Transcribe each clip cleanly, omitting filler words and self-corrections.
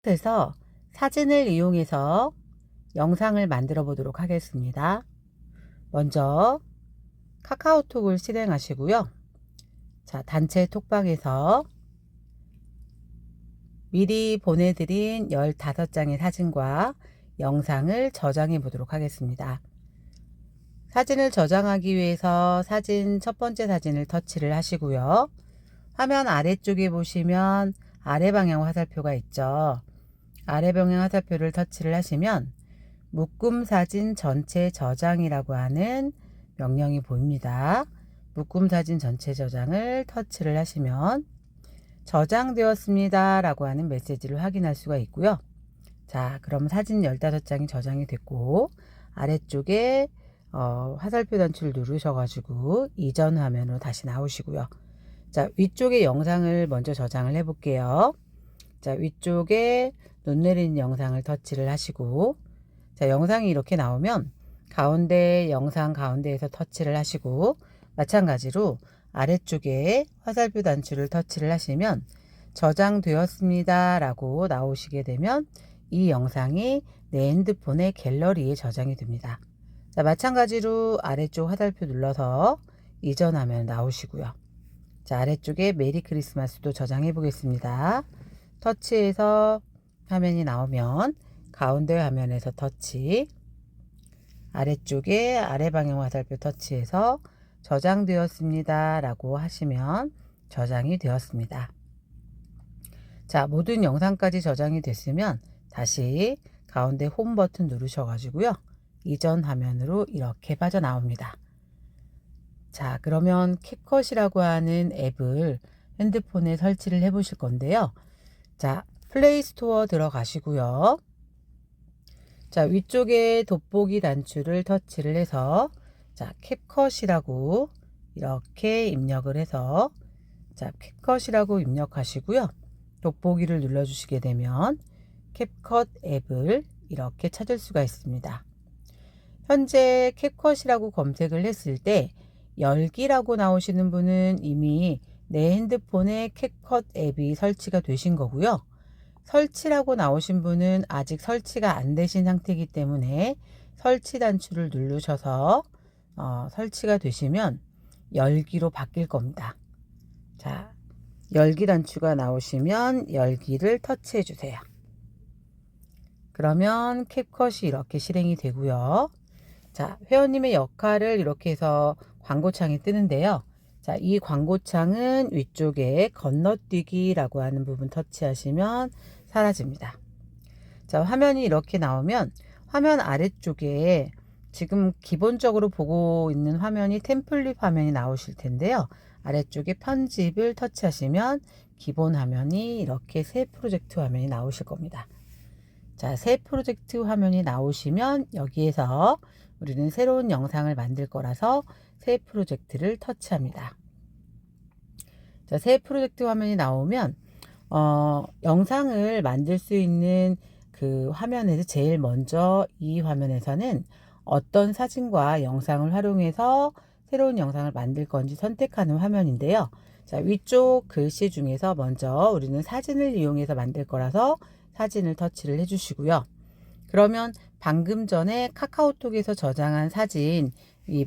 그래서 사진을 이용해서 영상을 만들어 보도록 하겠습니다. 먼저 카카오톡을 실행하시고요. 자, 단체 톡방에서 미리 보내드린 15장의 사진과 영상을 저장해 보도록 하겠습니다. 사진을 저장하기 위해서 사진 첫 번째 사진을 터치를 하시고요. 화면 아래쪽에 보시면 아래 방향 화살표가 있죠. 아래 방향 화살표를 터치를 하시면 묶음 사진 전체 저장이라고 하는 명령이 보입니다. 묶음 사진 전체 저장을 터치를 하시면 저장되었습니다 라고 하는 메시지를 확인할 수가 있고요. 자, 그럼 사진 15장이 저장이 됐고 아래쪽에 화살표 단추를 누르셔가지고 이전 화면으로 다시 나오시고요. 자, 위쪽에 영상을 먼저 저장을 해 볼게요. 자, 위쪽에 눈 내리는 영상을 터치를 하시고, 자, 영상이 이렇게 나오면 가운데 영상 가운데에서 터치를 하시고, 마찬가지로 아래쪽에 화살표 단추를 터치를 하시면 저장되었습니다 라고 나오시게 되면 이 영상이 내 핸드폰의 갤러리에 저장이 됩니다. 자, 마찬가지로 아래쪽 화살표 눌러서 이전 화면 나오시고요. 자, 아래쪽에 메리 크리스마스도 저장해 보겠습니다. 터치해서 화면이 나오면 가운데 화면에서 터치, 아래쪽에 아래 방향 화살표 터치해서 저장되었습니다 라고 하시면 저장이 되었습니다. 자, 모든 영상까지 저장이 됐으면 다시 가운데 홈 버튼 누르셔가지고요. 이전 화면으로 이렇게 빠져나옵니다. 자, 그러면 캡컷이라고 하는 앱을 핸드폰에 설치를 해 보실 건데요. 자, 플레이 스토어 들어가시고요. 자, 위쪽에 돋보기 단추를 터치를 해서 자, 캡컷이라고 이렇게 입력을 해서 자, 캡컷이라고 입력하시고요. 돋보기를 눌러주시게 되면 캡컷 앱을 이렇게 찾을 수가 있습니다. 현재 캡컷이라고 검색을 했을 때 열기라고 나오시는 분은 이미 내 핸드폰에 캡컷 앱이 설치가 되신 거고요. 설치라고 나오신 분은 아직 설치가 안 되신 상태이기 때문에 설치 단추를 누르셔서 설치가 되시면 열기로 바뀔 겁니다. 자, 열기 단추가 나오시면 열기를 터치해 주세요. 그러면 캡컷이 이렇게 실행이 되고요. 자, 회원님의 역할을 이렇게 해서 광고창이 뜨는데요. 자, 이 광고창은 위쪽에 건너뛰기라고 하는 부분 터치하시면 사라집니다. 자, 화면이 이렇게 나오면 화면 아래쪽에 지금 기본적으로 보고 있는 화면이 템플릿 화면이 나오실 텐데요. 아래쪽에 편집을 터치하시면 기본 화면이 이렇게 새 프로젝트 화면이 나오실 겁니다. 자, 새 프로젝트 화면이 나오시면 여기에서 우리는 새로운 영상을 만들 거라서 새 프로젝트를 터치합니다. 자, 새 프로젝트 화면이 나오면 영상을 만들 수 있는 그 화면에서 제일 먼저 이 화면에서는 어떤 사진과 영상을 활용해서 새로운 영상을 만들 건지 선택하는 화면인데요. 자, 위쪽 글씨 중에서 먼저 우리는 사진을 이용해서 만들 거라서 사진을 터치를 해 주시고요. 그러면 방금 전에 카카오톡에서 저장한 사진이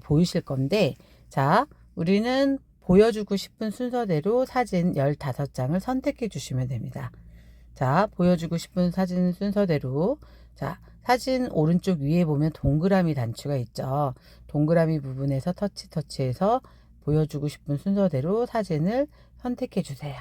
보이실 건데, 자, 우리는 보여주고 싶은 순서대로 사진 15장을 선택해 주시면 됩니다. 자, 보여주고 싶은 사진 순서대로, 자, 사진 오른쪽 위에 보면 동그라미 단추가 있죠. 동그라미 부분에서 터치해서 보여주고 싶은 순서대로 사진을 선택해 주세요.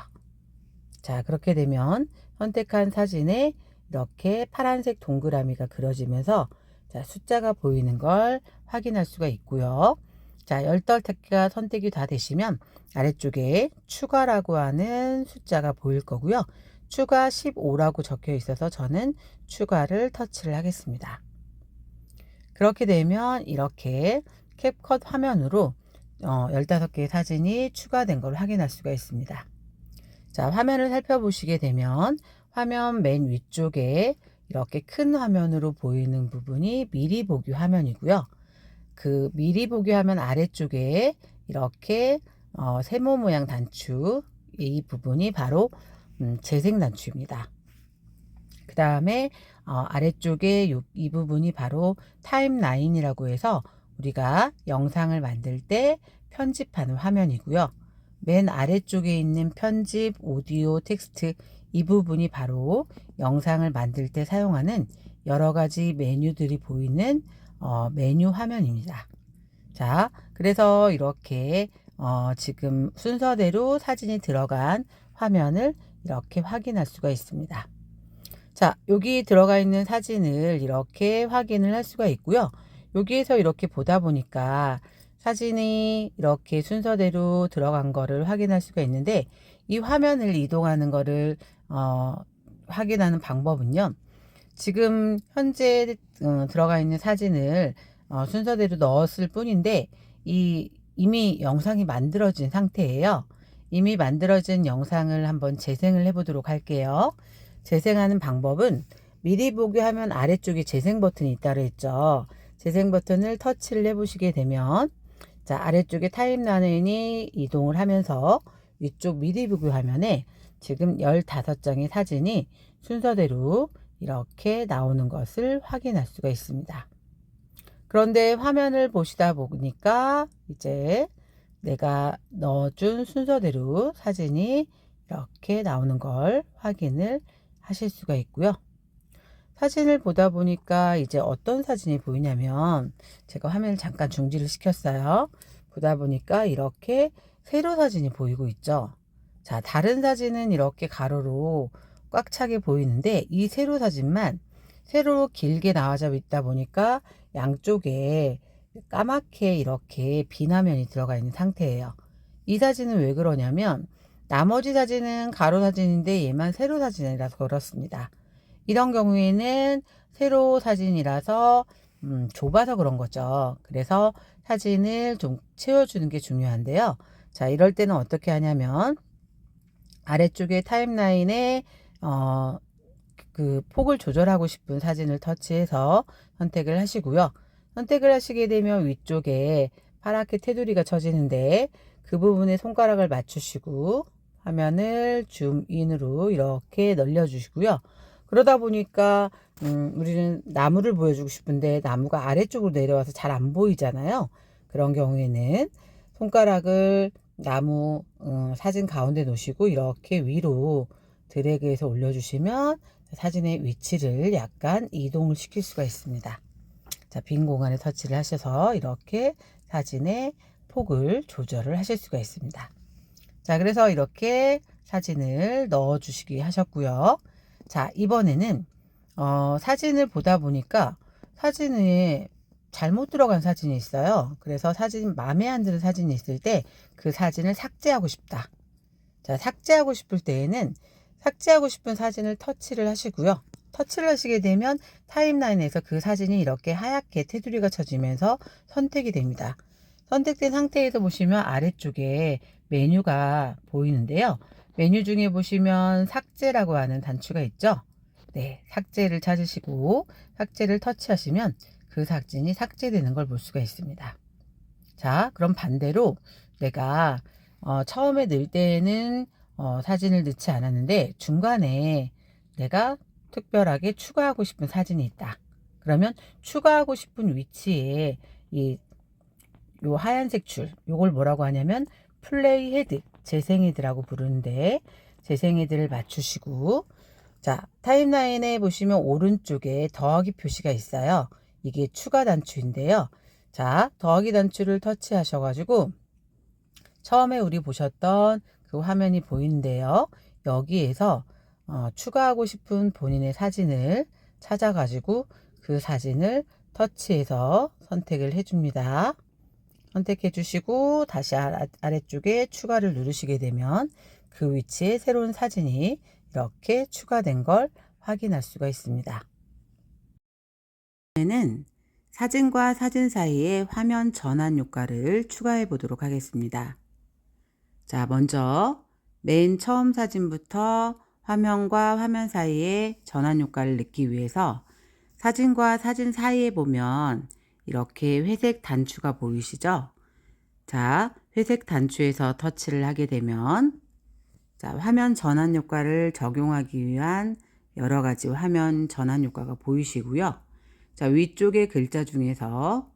자, 그렇게 되면 선택한 사진에 이렇게 파란색 동그라미가 그려지면서 자, 숫자가 보이는 걸 확인할 수가 있고요. 자, 15개가 선택이 다 되시면 아래쪽에 추가라고 하는 숫자가 보일 거고요. 추가 15라고 적혀 있어서 저는 추가를 터치를 하겠습니다. 그렇게 되면 이렇게 캡컷 화면으로 15개의 사진이 추가된 걸 확인할 수가 있습니다. 자, 화면을 살펴보시게 되면 화면 맨 위쪽에 이렇게 큰 화면으로 보이는 부분이 미리 보기 화면이고요. 그 미리 보기 화면 아래쪽에 이렇게 세모 모양 단추, 이 부분이 바로 재생 단추입니다. 그 다음에 아래쪽에 이 부분이 바로 타임라인이라고 해서 우리가 영상을 만들 때 편집하는 화면이고요. 맨 아래쪽에 있는 편집, 오디오, 텍스트 이 부분이 바로 영상을 만들 때 사용하는 여러 가지 메뉴들이 보이는 메뉴 화면입니다. 자, 그래서 이렇게 지금 순서대로 사진이 들어간 화면을 이렇게 확인할 수가 있습니다. 자, 여기 들어가 있는 사진을 이렇게 확인을 할 수가 있고요. 여기에서 이렇게 보다 보니까 사진이 이렇게 순서대로 들어간 거를 확인할 수가 있는데, 이 화면을 이동하는 거를 확인하는 방법은요. 지금 현재 들어가 있는 사진을 순서대로 넣었을 뿐인데 이미 영상이 만들어진 상태예요. 이미 만들어진 영상을 한번 재생을 해 보도록 할게요. 재생하는 방법은 미리 보기 화면 아래쪽에 재생 버튼이 있다고 했죠. 재생 버튼을 터치를 해 보시게 되면 자, 아래쪽에 타임라인이 이동을 하면서 위쪽 미리 보기 화면에 지금 15장의 사진이 순서대로 이렇게 나오는 것을 확인할 수가 있습니다. 그런데 화면을 보시다 보니까 이제 내가 넣어준 순서대로 사진이 이렇게 나오는 걸 확인을 하실 수가 있고요. 사진을 보다 보니까 이제 어떤 사진이 보이냐면 제가 화면을 잠깐 중지를 시켰어요. 보다 보니까 이렇게 세로 사진이 보이고 있죠. 자, 다른 사진은 이렇게 가로로 꽉 차게 보이는데 이 세로 사진만 세로로 길게 나와져 있다 보니까 양쪽에 까맣게 이렇게 빈 화면이 들어가 있는 상태예요. 이 사진은 왜 그러냐면 나머지 사진은 가로 사진인데 얘만 세로 사진이라서 그렇습니다. 이런 경우에는 세로 사진이라서 좁아서 그런 거죠. 그래서 사진을 좀 채워주는 게 중요한데요. 자, 이럴 때는 어떻게 하냐면 아래쪽에 타임라인에 그 폭을 조절하고 싶은 사진을 터치해서 선택을 하시고요. 선택을 하시게 되면 위쪽에 파랗게 테두리가 쳐지는데 그 부분에 손가락을 맞추시고 화면을 줌인으로 이렇게 늘려주시고요. 그러다 보니까 우리는 나무를 보여주고 싶은데 나무가 아래쪽으로 내려와서 잘 안 보이잖아요. 그런 경우에는 손가락을 나무 사진 가운데 놓으시고 이렇게 위로 드래그해서 올려주시면 사진의 위치를 약간 이동을 시킬 수가 있습니다. 자, 빈 공간에 터치를 하셔서 이렇게 사진의 폭을 조절을 하실 수가 있습니다. 자, 그래서 이렇게 사진을 넣어 주시기 하셨고요. 자, 이번에는 사진을 보다 보니까 사진에 잘못 들어간 사진이 있어요. 그래서 사진 마음에 안 드는 사진이 있을 때 그 사진을 삭제하고 싶다. 자, 삭제하고 싶을 때에는 삭제하고 싶은 사진을 터치를 하시고요. 터치를 하시게 되면 타임라인에서 그 사진이 이렇게 하얗게 테두리가 쳐지면서 선택이 됩니다. 선택된 상태에서 보시면 아래쪽에 메뉴가 보이는데요. 메뉴 중에 보시면 삭제라고 하는 단추가 있죠. 네, 삭제를 찾으시고 삭제를 터치하시면 그 사진이 삭제되는 걸 볼 수가 있습니다. 자, 그럼 반대로 내가 처음에 넣을 때는 사진을 넣지 않았는데 중간에 내가 특별하게 추가하고 싶은 사진이 있다. 그러면 추가하고 싶은 위치에 요 하얀색 줄, 요걸 뭐라고 하냐면 플레이 헤드, 재생 헤드라고 부르는데 재생 헤드를 맞추시고 자, 타임라인에 보시면 오른쪽에 더하기 표시가 있어요. 이게 추가 단추인데요. 자, 더하기 단추를 터치하셔가지고 처음에 우리 보셨던 그 화면이 보이는데요. 여기에서 추가하고 싶은 본인의 사진을 찾아가지고 그 사진을 터치해서 선택을 해줍니다. 선택해 주시고 다시 아래쪽에 추가를 누르시게 되면 그 위치에 새로운 사진이 이렇게 추가된 걸 확인할 수가 있습니다. 이번에는 사진과 사진 사이에 화면 전환 효과를 추가해 보도록 하겠습니다. 자, 먼저 맨 처음 사진부터 화면과 화면 사이에 전환 효과를 넣기 위해서 사진과 사진 사이에 보면 이렇게 회색 단추가 보이시죠? 자, 회색 단추에서 터치를 하게 되면 자, 화면 전환 효과를 적용하기 위한 여러 가지 화면 전환 효과가 보이시고요. 자, 위쪽의 글자 중에서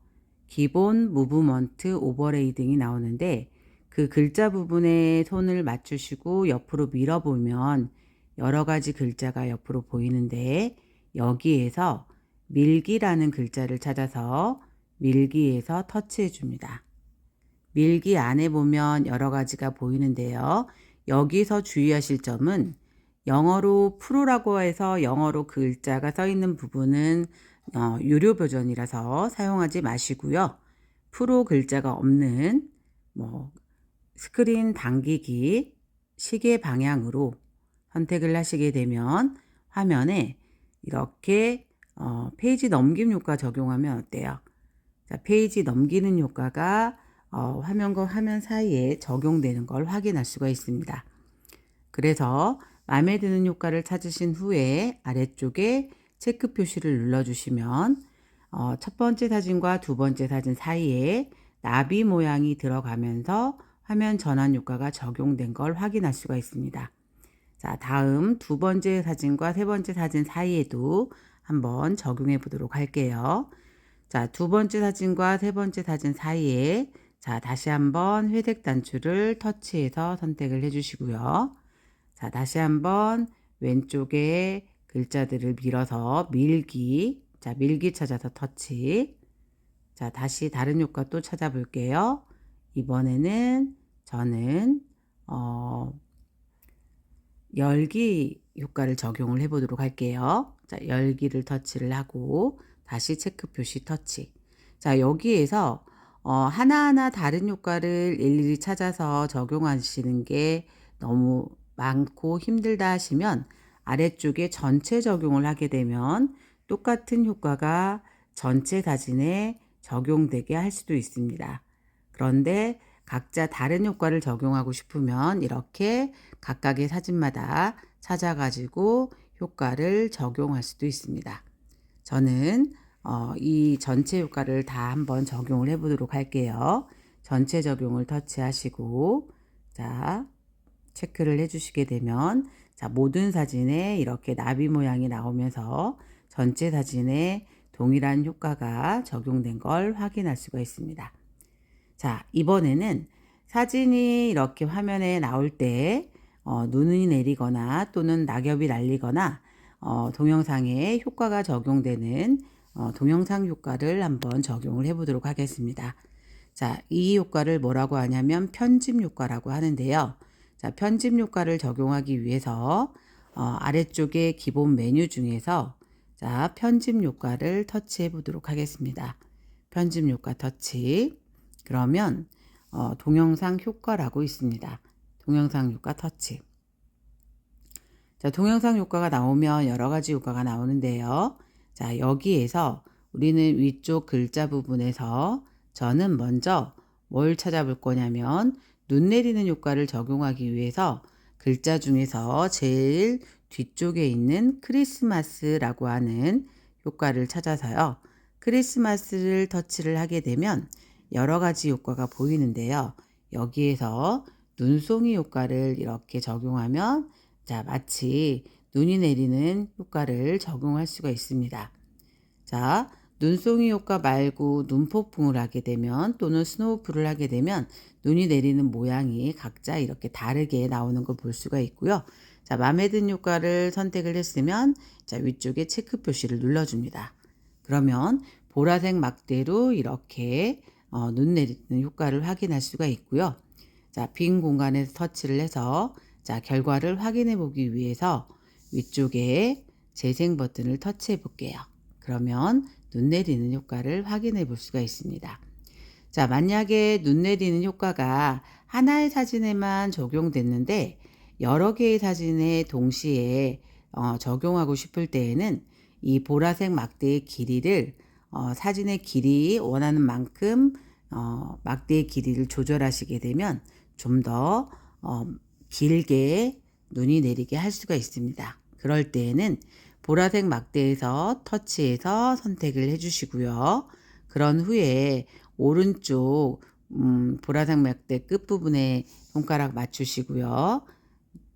기본, 무브먼트, 오버레이 등이 나오는데 그 글자 부분에 손을 맞추시고 옆으로 밀어보면 여러 가지 글자가 옆으로 보이는데 여기에서 밀기라는 글자를 찾아서 밀기에서 터치해 줍니다. 밀기 안에 보면 여러 가지가 보이는데요. 여기서 주의하실 점은 영어로 프로라고 해서 영어로 글자가 써 있는 부분은 유료 버전이라서 사용하지 마시고요. 프로 글자가 없는 스크린 당기기, 시계 방향으로 선택을 하시게 되면 화면에 이렇게 페이지 넘김 효과 적용하면 어때요? 자, 페이지 넘기는 효과가 화면과 화면 사이에 적용되는 걸 확인할 수가 있습니다. 그래서 마음에 드는 효과를 찾으신 후에 아래쪽에 체크 표시를 눌러주시면 첫 번째 사진과 두 번째 사진 사이에 나비 모양이 들어가면서 화면 전환 효과가 적용된 걸 확인할 수가 있습니다. 자, 다음 두 번째 사진과 세 번째 사진 사이에도 한번 적용해 보도록 할게요. 자, 두 번째 사진과 세 번째 사진 사이에 자, 다시 한번 회색 단추를 터치해서 선택을 해주시고요. 자, 다시 한번 왼쪽에 글자들을 밀어서 밀기. 자, 밀기 찾아서 터치. 자, 다시 다른 효과 또 찾아볼게요. 이번에는 저는 열기 효과를 적용을 해보도록 할게요. 자, 열기를 터치를 하고 다시 체크 표시 터치. 자, 여기에서 하나하나 다른 효과를 일일이 찾아서 적용하시는 게 너무 많고 힘들다 하시면 아래쪽에 전체 적용을 하게 되면 똑같은 효과가 전체 사진에 적용되게 할 수도 있습니다. 그런데 각자 다른 효과를 적용하고 싶으면 이렇게 각각의 사진마다 찾아가지고 효과를 적용할 수도 있습니다. 저는 이 전체 효과를 다 한번 적용을 해보도록 할게요. 전체 적용을 터치하시고 자, 체크를 해주시게 되면 자, 모든 사진에 이렇게 나비 모양이 나오면서 전체 사진에 동일한 효과가 적용된 걸 확인할 수가 있습니다. 자, 이번에는 사진이 이렇게 화면에 나올 때 눈이 내리거나 또는 낙엽이 날리거나 동영상에 효과가 적용되는 동영상 효과를 한번 적용을 해보도록 하겠습니다. 자, 이 효과를 뭐라고 하냐면 편집 효과라고 하는데요. 자, 편집 효과를 적용하기 위해서 아래쪽에 기본 메뉴 중에서 자, 편집 효과를 터치해 보도록 하겠습니다. 편집 효과 터치. 그러면 동영상 효과라고 있습니다. 동영상 효과 터치. 자, 동영상 효과가 나오면 여러 가지 효과가 나오는데요. 자, 여기에서 우리는 위쪽 글자 부분에서 저는 먼저 뭘 찾아볼 거냐면 눈 내리는 효과를 적용하기 위해서 글자 중에서 제일 뒤쪽에 있는 크리스마스라고 하는 효과를 찾아서요. 크리스마스를 터치를 하게 되면 여러 가지 효과가 보이는데요. 여기에서 눈송이 효과를 이렇게 적용하면 자, 마치 눈이 내리는 효과를 적용할 수가 있습니다. 자, 눈송이 효과 말고 눈폭풍을 하게 되면 또는 스노우풀을 하게 되면 눈이 내리는 모양이 각자 이렇게 다르게 나오는 걸 볼 수가 있고요. 자, 마음에 드는 효과를 선택을 했으면 자, 위쪽에 체크 표시를 눌러줍니다. 그러면 보라색 막대로 이렇게 눈 내리는 효과를 확인할 수가 있고요. 자, 빈 공간에서 터치를 해서 자, 결과를 확인해 보기 위해서 위쪽에 재생 버튼을 터치해 볼게요. 그러면 눈 내리는 효과를 확인해 볼 수가 있습니다. 자, 만약에 눈 내리는 효과가 하나의 사진에만 적용됐는데 여러 개의 사진에 동시에 적용하고 싶을 때에는 이 보라색 막대의 길이를 사진의 길이 원하는 만큼 막대의 길이를 조절하시게 되면 좀 더 길게 눈이 내리게 할 수가 있습니다. 그럴 때에는 보라색 막대에서 터치해서 선택을 해주시고요. 그런 후에 오른쪽 보라색 막대 끝부분에 손가락 맞추시고요.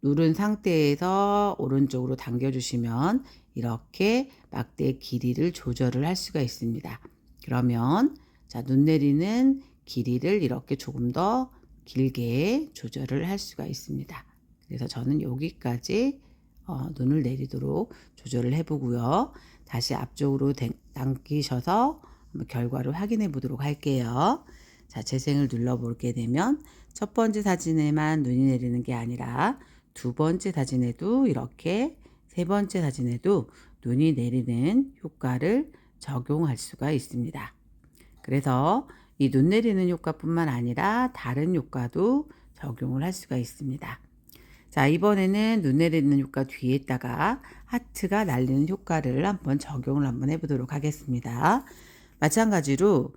누른 상태에서 오른쪽으로 당겨주시면 이렇게 막대 길이를 조절을 할 수가 있습니다. 그러면 자, 눈 내리는 길이를 이렇게 조금 더 길게 조절을 할 수가 있습니다. 그래서 저는 여기까지 눈을 내리도록 조절을 해보고요. 다시 앞쪽으로 당기셔서 한번 결과를 확인해 보도록 할게요. 자, 재생을 눌러보게 되면 첫 번째 사진에만 눈이 내리는 게 아니라 두 번째 사진에도 이렇게 세 번째 사진에도 눈이 내리는 효과를 적용할 수가 있습니다. 그래서 이 눈 내리는 효과뿐만 아니라 다른 효과도 적용을 할 수가 있습니다. 자, 이번에는 눈 내리는 효과 뒤에다가 하트가 날리는 효과를 한번 적용을 한번 해보도록 하겠습니다. 마찬가지로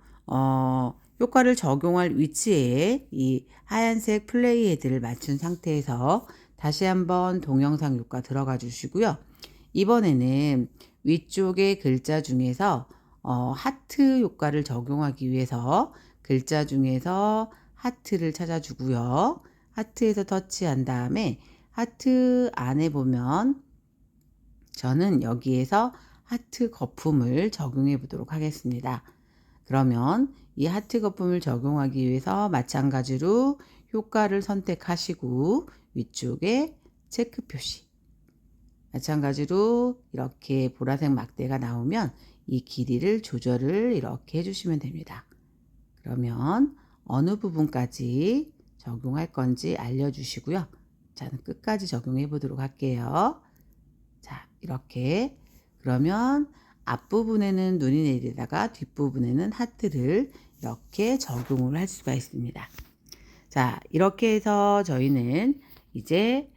효과를 적용할 위치에 이 하얀색 플레이 헤드를 맞춘 상태에서 다시 한번 동영상 효과 들어가 주시고요. 이번에는 위쪽의 글자 중에서 하트 효과를 적용하기 위해서 글자 중에서 하트를 찾아주고요. 하트에서 터치한 다음에 하트 안에 보면 저는 여기에서 하트 거품을 적용해 보도록 하겠습니다. 그러면 이 하트 거품을 적용하기 위해서 마찬가지로 효과를 선택하시고 위쪽에 체크 표시, 마찬가지로 이렇게 보라색 막대가 나오면 이 길이를 조절을 이렇게 해주시면 됩니다. 그러면 어느 부분까지 적용할 건지 알려주시고요. 저는 끝까지 적용해 보도록 할게요. 자, 이렇게 그러면 앞부분에는 눈이 내리다가 뒷부분에는 하트를 이렇게 적용을 할 수가 있습니다. 자, 이렇게 해서 저희는 이제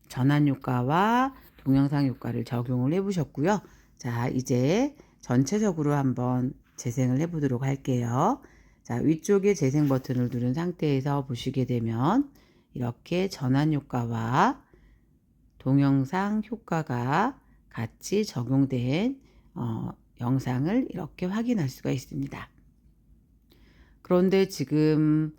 전환 효과와 동영상 효과를 적용을 해 보셨고요. 자, 이제 전체적으로 한번 재생을 해 보도록 할게요. 자, 위쪽에 재생 버튼을 누른 상태에서 보시게 되면 이렇게 전환 효과와 동영상 효과가 같이 적용된 영상을 이렇게 확인할 수가 있습니다. 그런데 지금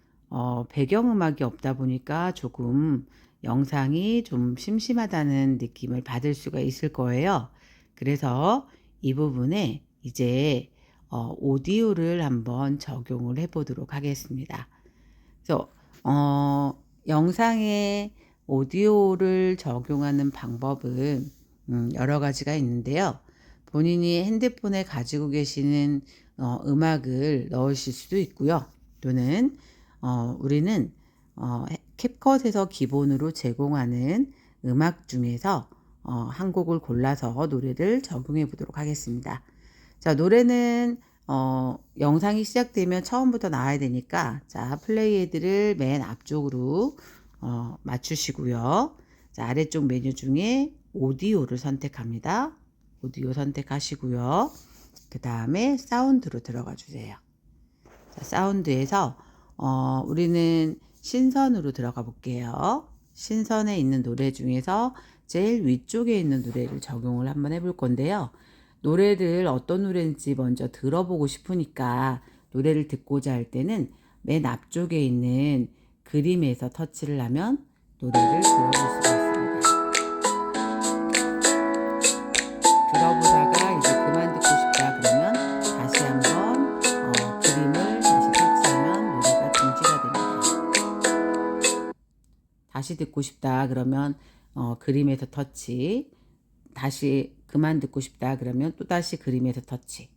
배경음악이 없다 보니까 조금 영상이 좀 심심하다는 느낌을 받을 수가 있을 거예요. 그래서 이 부분에 이제 오디오를 한번 적용을 해 보도록 하겠습니다. 그래서 영상에 오디오를 적용하는 방법은 여러 가지가 있는데요. 본인이 핸드폰에 가지고 계시는 음악을 넣으실 수도 있고요. 또는 우리는 캡컷에서 기본으로 제공하는 음악 중에서 한 곡을 골라서 노래를 적용해 보도록 하겠습니다. 자, 노래는 영상이 시작되면 처음부터 나와야 되니까 자, 플레이 헤드를 맨 앞쪽으로 맞추시고요. 자, 아래쪽 메뉴 중에 오디오를 선택합니다. 오디오 선택하시고요. 그 다음에 사운드로 들어가 주세요. 자, 사운드에서 우리는 신선으로 들어가 볼게요. 신선에 있는 노래 중에서 제일 위쪽에 있는 노래를 적용을 한번 해볼 건데요. 노래를 어떤 노래인지 먼저 들어보고 싶으니까 노래를 듣고자 할 때는 맨 앞쪽에 있는 그림에서 터치를 하면 노래를 들어볼 수가 있습니다. 들어보다가 이제 그만 듣고 싶다 그러면 다시 한번 그림을 다시 터치하면 노래가 중지가 됩니다. 다시 듣고 싶다 그러면 그림에서 터치, 다시 그만 듣고 싶다 그러면 또다시 그림에서 터치.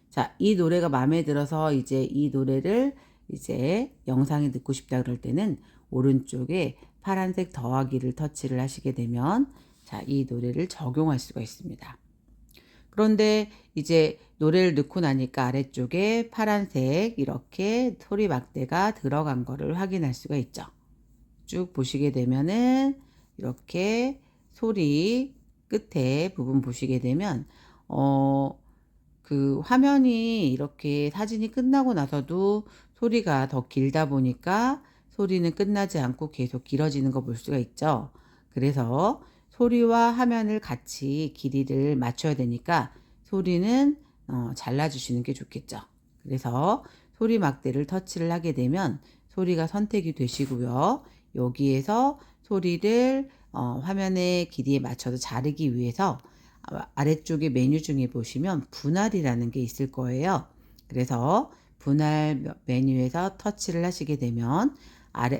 자, 이 노래가 마음에 들어서 이제 이 노래를 이제 영상에 듣고 싶다 그럴 때는 오른쪽에 파란색 더하기를 터치를 하시게 되면 자, 이 노래를 적용할 수가 있습니다. 그런데 이제 노래를 넣고 나니까 아래쪽에 파란색 이렇게 소리 막대가 들어간 거를 확인할 수가 있죠. 쭉 보시게 되면은 이렇게 소리 끝에 부분 보시게 되면 그 화면이 이렇게 사진이 끝나고 나서도 소리가 더 길다 보니까 소리는 끝나지 않고 계속 길어지는 거 볼 수가 있죠. 그래서 소리와 화면을 같이 길이를 맞춰야 되니까 소리는 잘라주시는 게 좋겠죠. 그래서 소리 막대를 터치를 하게 되면 소리가 선택이 되시고요. 여기에서 소리를 화면의 길이에 맞춰서 자르기 위해서 아래쪽에 메뉴 중에 보시면 분할이라는 게 있을 거예요. 그래서 분할 메뉴에서 터치를 하시게 되면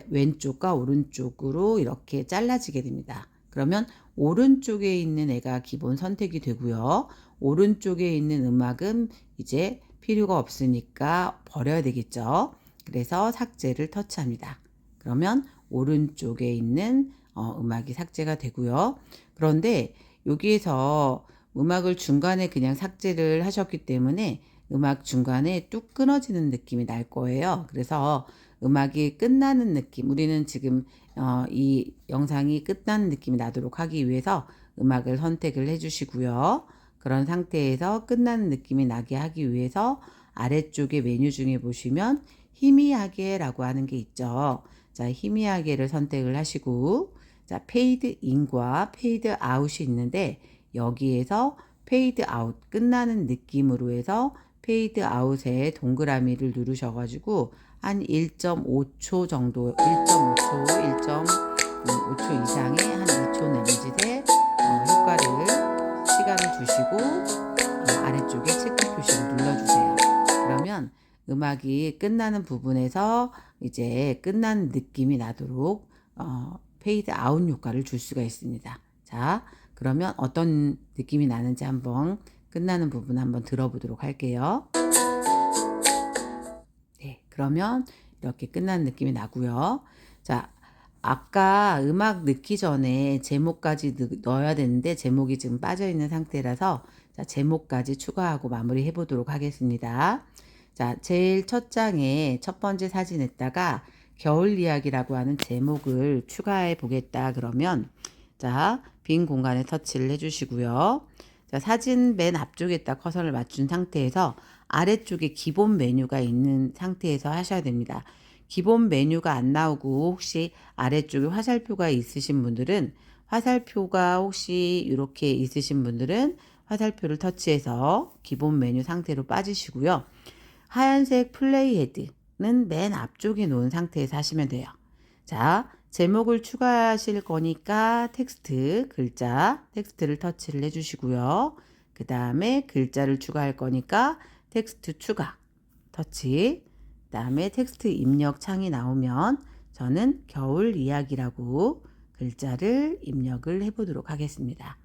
왼쪽과 오른쪽으로 이렇게 잘라지게 됩니다. 그러면 오른쪽에 있는 애가 기본 선택이 되고요. 오른쪽에 있는 음악은 이제 필요가 없으니까 버려야 되겠죠. 그래서 삭제를 터치합니다. 그러면 오른쪽에 있는 음악이 삭제가 되고요. 그런데 여기에서 음악을 중간에 그냥 삭제를 하셨기 때문에 음악 중간에 뚝 끊어지는 느낌이 날 거예요. 그래서 음악이 끝나는 느낌, 우리는 지금 이 영상이 끝나는 느낌이 나도록 하기 위해서 음악을 선택을 해주시고요. 그런 상태에서 끝나는 느낌이 나게 하기 위해서 아래쪽에 메뉴 중에 보시면 희미하게 라고 하는 게 있죠. 자, 희미하게를 선택을 하시고, 자, 페이드 인과 페이드 아웃이 있는데, 여기에서 페이드 아웃, 끝나는 느낌으로 해서 페이드 아웃에 동그라미를 누르셔가지고, 한 1.5초 정도, 1.5초, 1.5초 이상의 한 2초 내지에 효과를, 시간을 주시고, 아래쪽에 체크 표시를 눌러주세요. 그러면 음악이 끝나는 부분에서 이제 끝나는 느낌이 나도록 페이드 아웃 효과를 줄 수가 있습니다. 자, 그러면 어떤 느낌이 나는지 한번 끝나는 부분 한번 들어보도록 할게요. 네, 그러면 이렇게 끝나는 느낌이 나고요. 자, 아까 음악 넣기 전에 제목까지 넣어야 되는데 제목이 지금 빠져 있는 상태라서 자, 제목까지 추가하고 마무리 해보도록 하겠습니다. 자, 제일 첫 장에 첫 번째 사진에다가 겨울 이야기라고 하는 제목을 추가해 보겠다 그러면 자, 빈 공간에 터치를 해주시고요. 자, 사진 맨 앞쪽에다 커서를 맞춘 상태에서 아래쪽에 기본 메뉴가 있는 상태에서 하셔야 됩니다. 기본 메뉴가 안 나오고 혹시 아래쪽에 화살표가 있으신 분들은 화살표가 혹시 이렇게 있으신 분들은 화살표를 터치해서 기본 메뉴 상태로 빠지시고요. 하얀색 플레이 헤드는 맨 앞쪽에 놓은 상태에서 하시면 돼요. 자, 제목을 추가하실 거니까 텍스트, 글자, 텍스트를 터치를 해주시고요. 그 다음에 글자를 추가할 거니까 텍스트 추가, 터치. 그 다음에 텍스트 입력 창이 나오면 저는 겨울 이야기라고 글자를 입력을 해보도록 하겠습니다.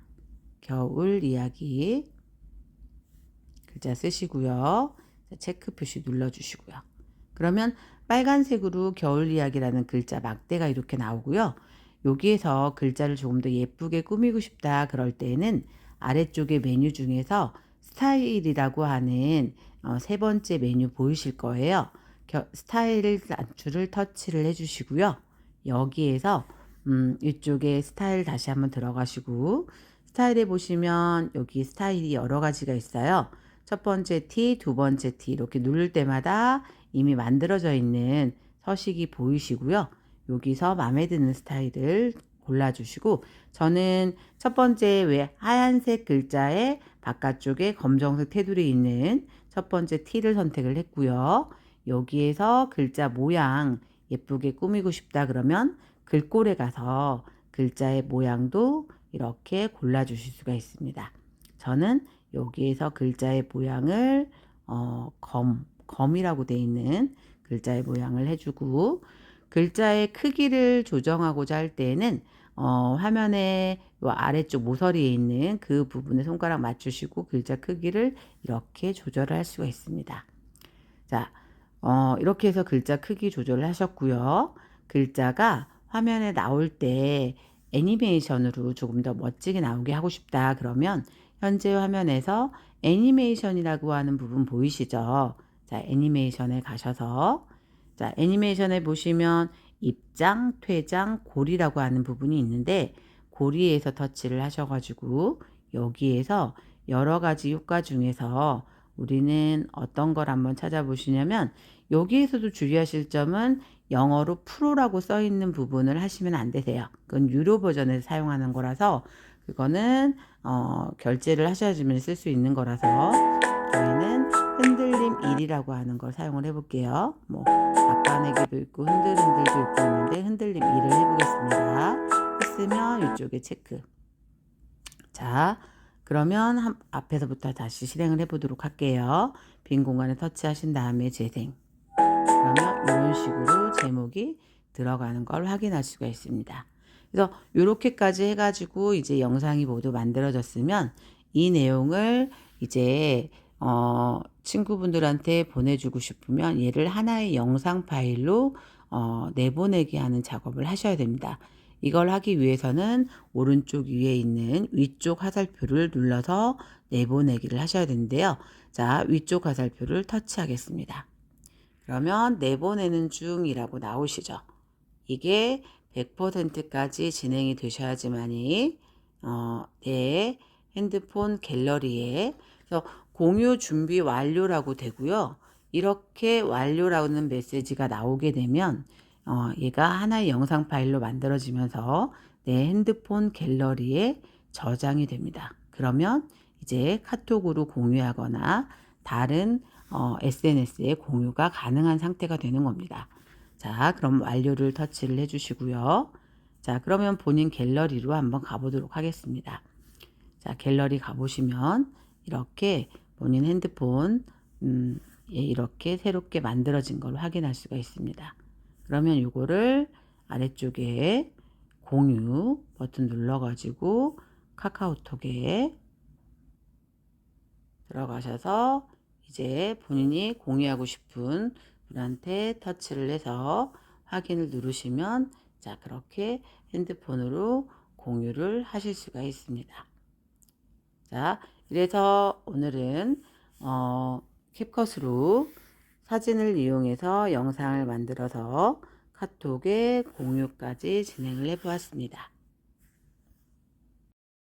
겨울 이야기 글자 쓰시고요. 체크 표시 눌러주시고요. 그러면 빨간색으로 겨울 이야기라는 글자 막대가 이렇게 나오고요. 여기에서 글자를 조금 더 예쁘게 꾸미고 싶다 그럴 때는 아래쪽에 메뉴 중에서 스타일이라고 하는 세 번째 메뉴 보이실 거예요. 스타일 단추를 터치를 해주시고요. 여기에서 이쪽에 스타일 다시 한번 들어가시고 스타일에 보시면 여기 스타일이 여러 가지가 있어요. 첫 번째 티, 두 번째 티 이렇게 누를 때마다 이미 만들어져 있는 서식이 보이시고요. 여기서 마음에 드는 스타일을 골라주시고 저는 첫 번째 왜 하얀색 글자에 바깥쪽에 검정색 테두리 있는 첫 번째 T를 선택을 했고요. 여기에서 글자 모양 예쁘게 꾸미고 싶다 그러면 글꼴에 가서 글자의 모양도 이렇게 골라주실 수가 있습니다. 저는 여기에서 글자의 모양을 검이라고 되어 있는 글자의 모양을 해주고 글자의 크기를 조정하고자 할 때는 화면의 아래쪽 모서리에 있는 그 부분에 손가락 맞추시고 글자 크기를 이렇게 조절을 할 수가 있습니다. 자, 이렇게 해서 글자 크기 조절을 하셨고요. 글자가 화면에 나올 때 애니메이션으로 조금 더 멋지게 나오게 하고 싶다 그러면 현재 화면에서 애니메이션이라고 하는 부분 보이시죠? 자, 애니메이션에 가셔서 자, 애니메이션에 보시면 입장, 퇴장, 고리라고 하는 부분이 있는데 고리에서 터치를 하셔가지고 여기에서 여러 가지 효과 중에서 우리는 어떤 걸 한번 찾아보시냐면 여기에서도 주의하실 점은 영어로 프로라고 써 있는 부분을 하시면 안 되세요. 그건 유료 버전에서 사용하는 거라서 그거는 결제를 하셔야지만 쓸 수 있는 거라서 저희는 흔들림 1이라고 하는 걸 사용을 해볼게요. 뭐 바꿔내기도 있고 흔들흔들도 있고 있는데 흔들림 2를 해보겠습니다. 했으면 이쪽에 체크. 자, 그러면 앞에서부터 다시 실행을 해보도록 할게요. 빈 공간에 터치하신 다음에 재생. 그러면 이런 식으로 제목이 들어가는 걸 확인할 수가 있습니다. 그래서 이렇게까지 해가지고 이제 영상이 모두 만들어졌으면 이 내용을 이제 친구분들한테 보내주고 싶으면 얘를 하나의 영상 파일로 내보내게 하는 작업을 하셔야 됩니다. 이걸 하기 위해서는 오른쪽 위에 있는 위쪽 화살표를 눌러서 내보내기를 하셔야 되는데요. 자, 위쪽 화살표를 터치하겠습니다. 그러면 내보내는 중이라고 나오시죠. 이게 100%까지 진행이 되셔야지만이 내 핸드폰 갤러리에 그래서 공유 준비 완료라고 되고요. 이렇게 완료라는 메시지가 나오게 되면 얘가 하나의 영상 파일로 만들어지면서 내 핸드폰 갤러리에 저장이 됩니다. 그러면 이제 카톡으로 공유하거나 다른 SNS에 공유가 가능한 상태가 되는 겁니다. 자, 그럼 완료를 터치를 해주시고요. 자, 그러면 본인 갤러리로 한번 가보도록 하겠습니다. 자, 갤러리 가보시면 이렇게 본인 핸드폰 이렇게 새롭게 만들어진 걸 확인할 수가 있습니다. 그러면 이거를 아래쪽에 공유 버튼 눌러가지고 카카오톡에 들어가셔서 이제 본인이 공유하고 싶은 분한테 터치를 해서 확인을 누르시면 자, 그렇게 핸드폰으로 공유를 하실 수가 있습니다. 자, 이래서 오늘은 캡컷으로 사진을 이용해서 영상을 만들어서 카톡에 공유까지 진행을 해 보았습니다.